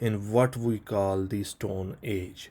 in what we call the Stone Age؟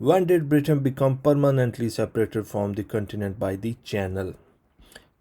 When did Britain become permanently separated from the continent by the Channel؟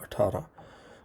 18؟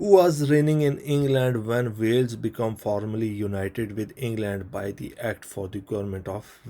Who was reigning in England when Wales became formally united with England by the Act for the Government of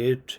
8،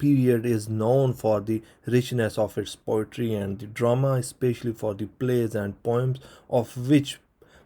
period is known for the richness of its poetry and the drama, especially for the plays and poems of which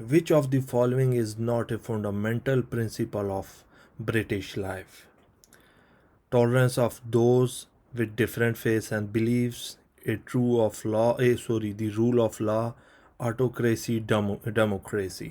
Which of the following is not a fundamental principle of British life? Tolerance of those with different faiths and beliefs, the rule of law, autocracy, democracy۔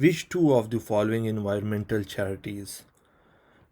Which 2 of the following environmental charities؟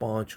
5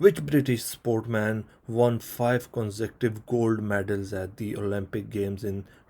Which British sportman won 5 consecutive gold medals at the Olympic Games in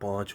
5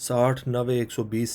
60 90 120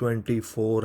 24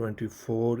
24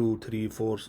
2 3 4